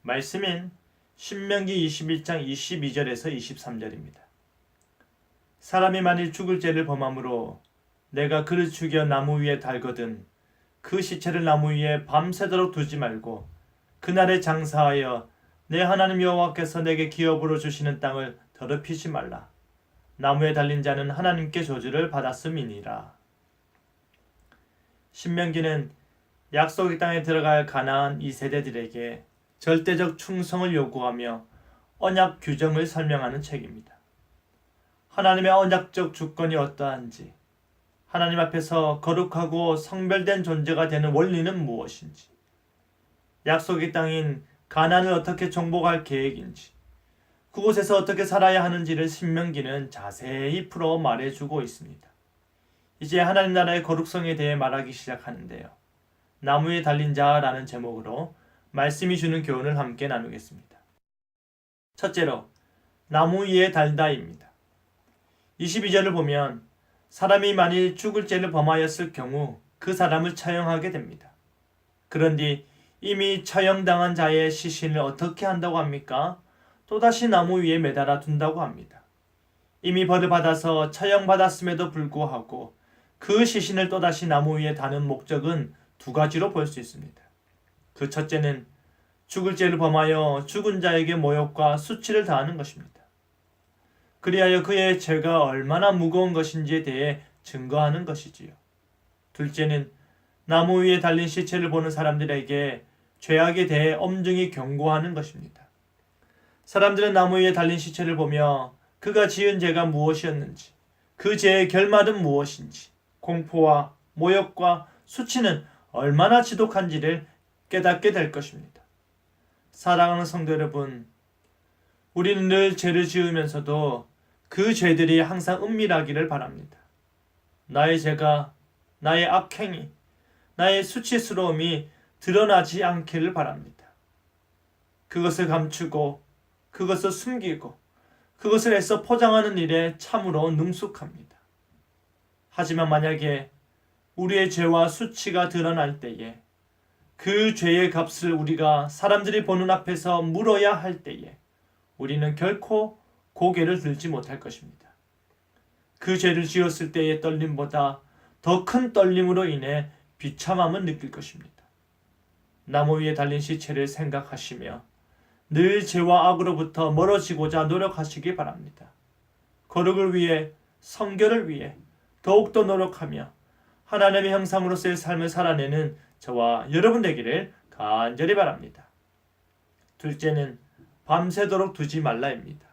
말씀인 신명기 21장 22절에서 23절입니다. 사람이 만일 죽을 죄를 범함으로 내가 그를 죽여 나무 위에 달거든 그 시체를 나무 위에 밤새도록 두지 말고 그날에 장사하여 내 하나님 여호와께서 내게 기업으로 주시는 땅을 더럽히지 말라. 나무에 달린 자는 하나님께 저주를 받았음이니라. 신명기는 약속의 땅에 들어갈 가나안 2세대들에게 절대적 충성을 요구하며 언약 규정을 설명하는 책입니다. 하나님의 언약적 주권이 어떠한지, 하나님 앞에서 거룩하고 성별된 존재가 되는 원리는 무엇인지, 약속의 땅인 가나안을 어떻게 정복할 계획인지, 그곳에서 어떻게 살아야 하는지를 신명기는 자세히 풀어 말해주고 있습니다. 이제 하나님 나라의 거룩성에 대해 말하기 시작하는데요. 나무에 달린 자라는 제목으로 말씀이 주는 교훈을 함께 나누겠습니다. 첫째로, 나무 위에 달다입니다. 22절을 보면 사람이 만일 죽을 죄를 범하였을 경우 그 사람을 처형하게 됩니다. 그런데 이미 처형당한 자의 시신을 어떻게 한다고 합니까? 또다시 나무 위에 매달아 둔다고 합니다. 이미 벌을 받아서 처형받았음에도 불구하고 그 시신을 또다시 나무 위에 다는 목적은 두 가지로 볼 수 있습니다. 그 첫째는 죽을 죄를 범하여 죽은 자에게 모욕과 수치를 당하는 것입니다. 그리하여 그의 죄가 얼마나 무거운 것인지에 대해 증거하는 것이지요. 둘째는 나무 위에 달린 시체를 보는 사람들에게 죄악에 대해 엄중히 경고하는 것입니다. 사람들은 나무 위에 달린 시체를 보며 그가 지은 죄가 무엇이었는지, 그 죄의 결말은 무엇인지, 공포와 모욕과 수치는 얼마나 지독한지를 깨닫게 될 것입니다. 사랑하는 성도 여러분, 우리는 늘 죄를 지으면서도 그 죄들이 항상 은밀하기를 바랍니다. 나의 죄가, 나의 악행이, 나의 수치스러움이 드러나지 않기를 바랍니다. 그것을 감추고, 그것을 숨기고, 그것을 애써 포장하는 일에 참으로 능숙합니다. 하지만 만약에 우리의 죄와 수치가 드러날 때에 그 죄의 값을 우리가 사람들이 보는 앞에서 물어야 할 때에 우리는 결코 고개를 들지 못할 것입니다. 그 죄를 지었을 때의 떨림보다 더 큰 떨림으로 인해 비참함을 느낄 것입니다. 나무 위에 달린 시체를 생각하시며 늘 죄와 악으로부터 멀어지고자 노력하시기 바랍니다. 거룩을 위해, 성결을 위해 더욱더 노력하며 하나님의 형상으로서의 삶을 살아내는 저와 여러분 되기를 간절히 바랍니다. 둘째는 밤새도록 두지 말라입니다.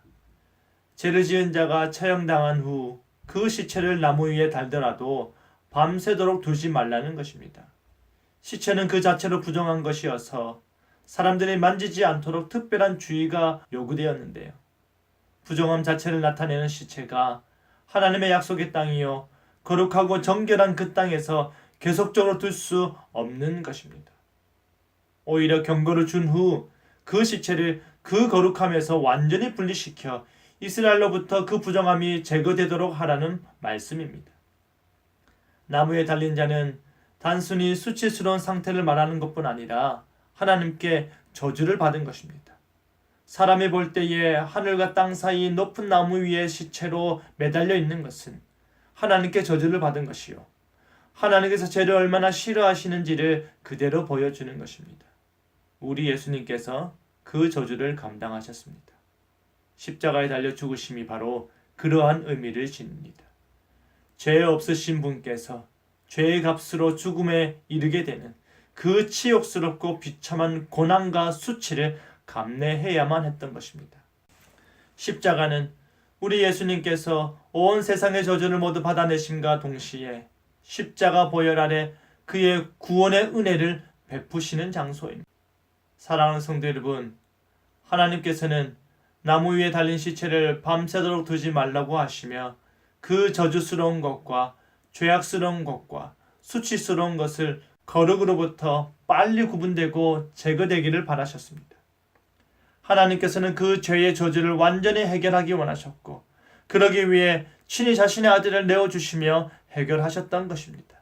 죄를 지은 자가 처형당한 후 그 시체를 나무 위에 달더라도 밤새도록 두지 말라는 것입니다. 시체는 그 자체로 부정한 것이어서 사람들이 만지지 않도록 특별한 주의가 요구되었는데요. 부정함 자체를 나타내는 시체가 하나님의 약속의 땅이요 거룩하고 정결한 그 땅에서 계속적으로 둘 수 없는 것입니다. 오히려 경고를 준 후 그 시체를 그 거룩함에서 완전히 분리시켜 이스라엘로부터 그 부정함이 제거되도록 하라는 말씀입니다. 나무에 달린 자는 단순히 수치스러운 상태를 말하는 것뿐 아니라 하나님께 저주를 받은 것입니다. 사람이 볼 때에 하늘과 땅 사이 높은 나무 위에 시체로 매달려 있는 것은 하나님께 저주를 받은 것이요, 하나님께서 죄를 얼마나 싫어하시는지를 그대로 보여주는 것입니다. 우리 예수님께서 그 저주를 감당하셨습니다. 십자가에 달려 죽으심이 바로 그러한 의미를 지닙니다. 죄 없으신 분께서 죄의 값으로 죽음에 이르게 되는 그 치욕스럽고 비참한 고난과 수치를 감내해야만 했던 것입니다. 십자가는 우리 예수님께서 온 세상의 저주를 모두 받아내심과 동시에 십자가 보혈 아래 그의 구원의 은혜를 베푸시는 장소입니다. 사랑하는 성도 여러분, 하나님께서는 나무 위에 달린 시체를 밤새도록 두지 말라고 하시며 그 저주스러운 것과 죄악스러운 것과 수치스러운 것을 거룩으로부터 빨리 구분되고 제거되기를 바라셨습니다. 하나님께서는 그 죄의 저주를 완전히 해결하기 원하셨고 그러기 위해 친히 자신의 아들을 내어주시며 해결하셨던 것입니다.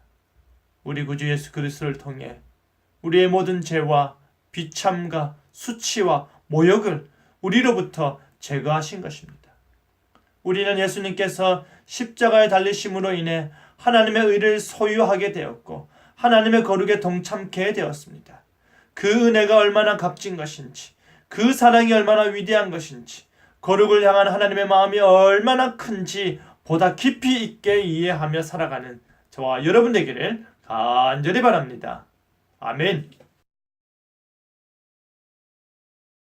우리 구주 예수 그리스도를 통해 우리의 모든 죄와 비참과 수치와 모욕을 우리로부터 제거하신 것입니다. 우리는 예수님께서 십자가에 달리심으로 인해 하나님의 의를 소유하게 되었고 하나님의 거룩에 동참케 되었습니다. 그 은혜가 얼마나 값진 것인지, 그 사랑이 얼마나 위대한 것인지, 거룩을 향한 하나님의 마음이 얼마나 큰지 보다 깊이 있게 이해하며 살아가는 저와 여러분 되기를 간절히 바랍니다. 아멘.